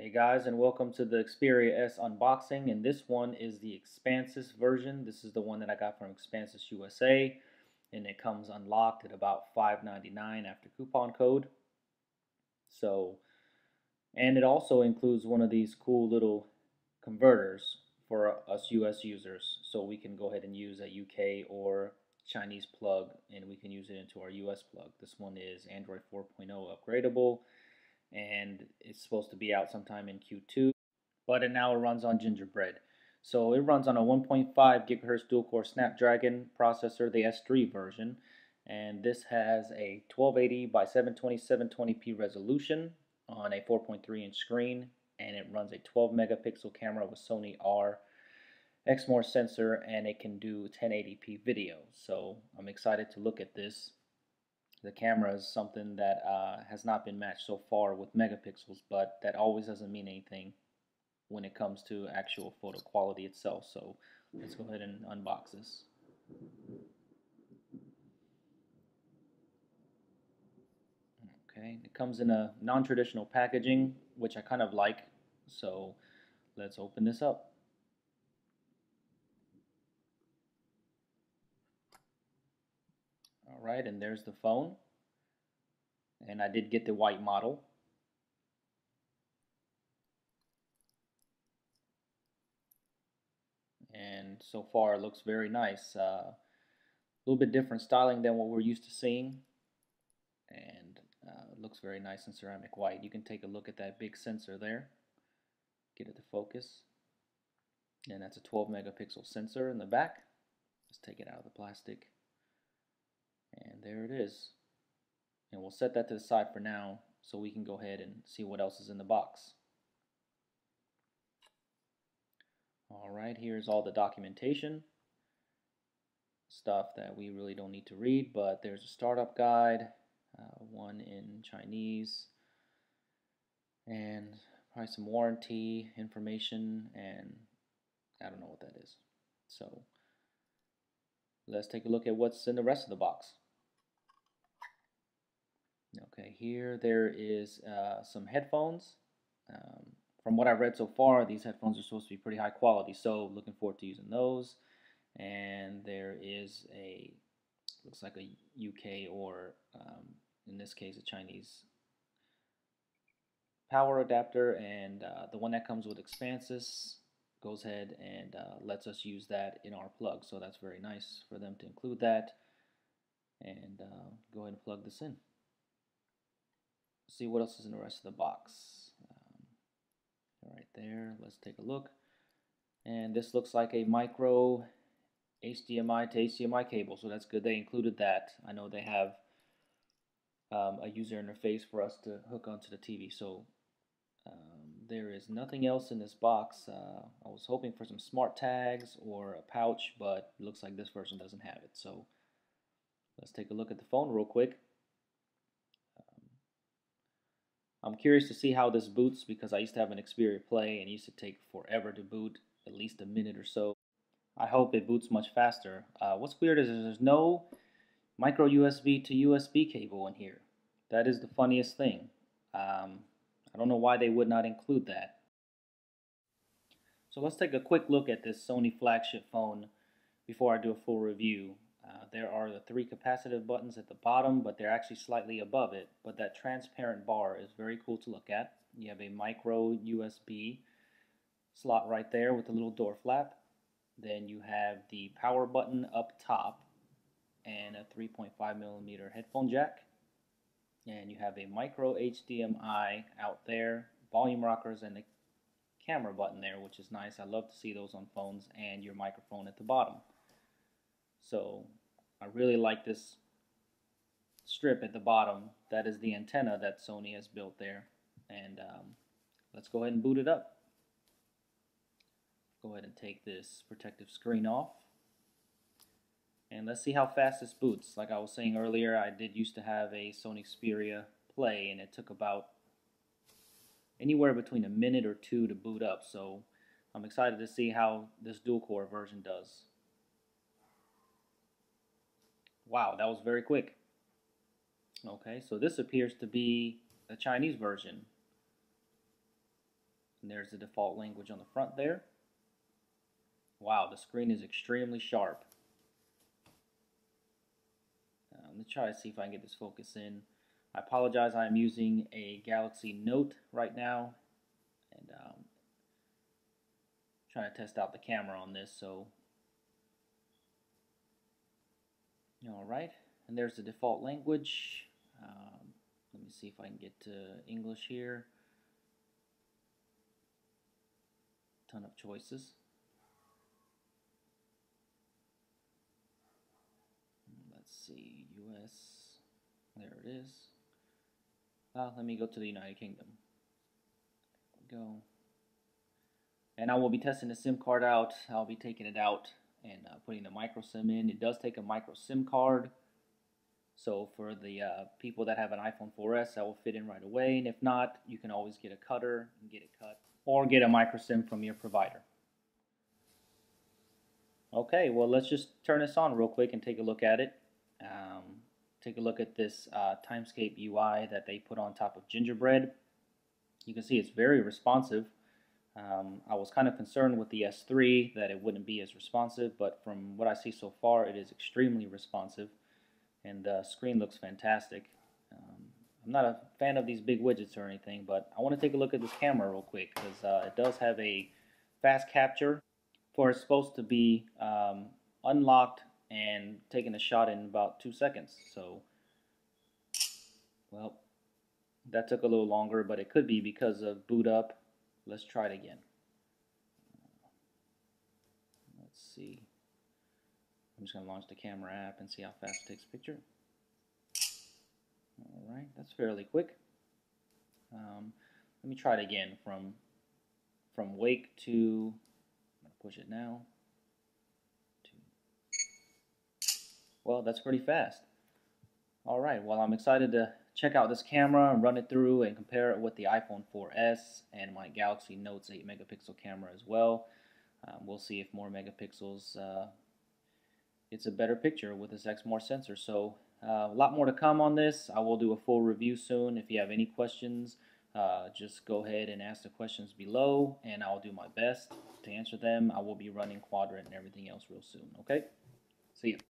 Hey guys, and welcome to the Xperia S unboxing, and this one is the Expansys version. This is the one that I got from Expansys USA, and it comes unlocked at about $5.99 after coupon code. And it also includes one of these cool little converters for us US users, so we can go ahead and use a UK or Chinese plug, and we can use it into our US plug. This one is Android 4.0 upgradable, and it's supposed to be out sometime in Q2, but it now runs on Gingerbread. So it runs on a 1.5 gigahertz dual-core Snapdragon processor, the S3 version, and this has a 1280 by 720 720p resolution on a 4.3-inch screen, and it runs a 12 megapixel camera with Sony R Exmor sensor, and it can do 1080p video. So I'm excited to look at this. The camera is something that has not been matched so far with megapixels, but that always doesn't mean anything when it comes to actual photo quality itself. So let's go ahead and unbox this. Okay, it comes in a non-traditional packaging, which I kind of like. So let's open this up. All right, and there's the phone. And I did get the white model. And so far it looks very nice. A little bit different styling than what we're used to seeing. And it looks very nice in ceramic white. You can take a look at that big sensor there. Get it to focus. And that's a 12 megapixel sensor in the back. Let's take it out of the plastic. And there it is. And we'll set that to the side for now so we can go ahead and see what else is in the box. Alright, here's all the documentation. Stuff that we really don't need to read, but there's a startup guide, one in Chinese, and probably some warranty information, and I don't know what that is. So let's take a look at what's in the rest of the box. Okay, here there is some headphones. From what I've read so far, these headphones are supposed to be pretty high quality, so looking forward to using those. And there is looks like a UK or in this case a Chinese power adapter, and the one that comes with Expansys goes ahead and lets us use that in our plug, so that's very nice for them to include that. And go ahead and plug this in. See what else is in the rest of the box. Right there, let's take a look. And this looks like a micro HDMI to HDMI cable, so that's good they included that. I know they have a user interface for us to hook onto the TV, so there is nothing else in this box. I was hoping for some smart tags or a pouch, but it looks like this version doesn't have it. So let's take a look at the phone real quick. I'm curious to see how this boots, because I used to have an Xperia Play and it used to take forever to boot, at least a minute or so. I hope it boots much faster. What's weird is there's no micro USB to USB cable in here. That is the funniest thing. I don't know why they would not include that. So let's take a quick look at this Sony flagship phone before I do a full review. There are the 3 capacitive buttons at the bottom, but they're actually slightly above it. But that transparent bar is very cool to look at. You have a micro USB slot right there with a little door flap. Then you have the power button up top and a 3.5mm headphone jack. And you have a micro HDMI out there, volume rockers, and the camera button there, which is nice. I love to see those on phones, and your microphone at the bottom. So I really like this strip at the bottom. That is the antenna that Sony has built there. And let's go ahead and boot it up. Go ahead and take this protective screen off. And let's see how fast this boots. Like I was saying earlier, I did used to have a Sony Xperia Play, and it took about anywhere between a minute or 2 to boot up. So I'm excited to see how this dual-core version does. Wow, that was very quick. Okay, so this appears to be the Chinese version. And there's the default language on the front there. Wow, the screen is extremely sharp. Let's try to see if I can get this focus in. I apologize, I am using a Galaxy Note right now, and trying to test out the camera on this. So, all right, and there's the default language. Let me see if I can get to English here. Ton of choices. Let's see, US. There it is. Let me go to the United Kingdom. There we go. And I will be testing the SIM card out. I'll be taking it out and putting the micro SIM in. It does take a micro SIM card. So for the people that have an iPhone 4S, that will fit in right away. And if not, you can always get a cutter and get it cut. Or get a micro SIM from your provider. Okay, well, let's just turn this on real quick and take a look at it. Take a look at this Timescape UI that they put on top of Gingerbread. You can see it's very responsive. I was kind of concerned with the S3 that it wouldn't be as responsive, but from what I see so far, it is extremely responsive, and the screen looks fantastic. I'm not a fan of these big widgets or anything, but I want to take a look at this camera real quick because it does have a fast capture for it's supposed to be unlocked and taking a shot in about 2 seconds. So, well, that took a little longer, but it could be because of boot up. Let's try it again. Let's see. I'm just going to launch the camera app and see how fast it takes a picture. Alright, that's fairly quick. Let me try it again from wake to, I'm going to push it now. Well, that's pretty fast. Alright, well, I'm excited to check out this camera and run it through and compare it with the iPhone 4S and my Galaxy Note's 8 megapixel camera as well. We'll see if more megapixels, it's a better picture with this Exmor sensor. So a lot more to come on this. I will do a full review soon. If you have any questions, just go ahead and ask the questions below and I'll do my best to answer them. I will be running Quadrant and everything else real soon. Okay? See ya.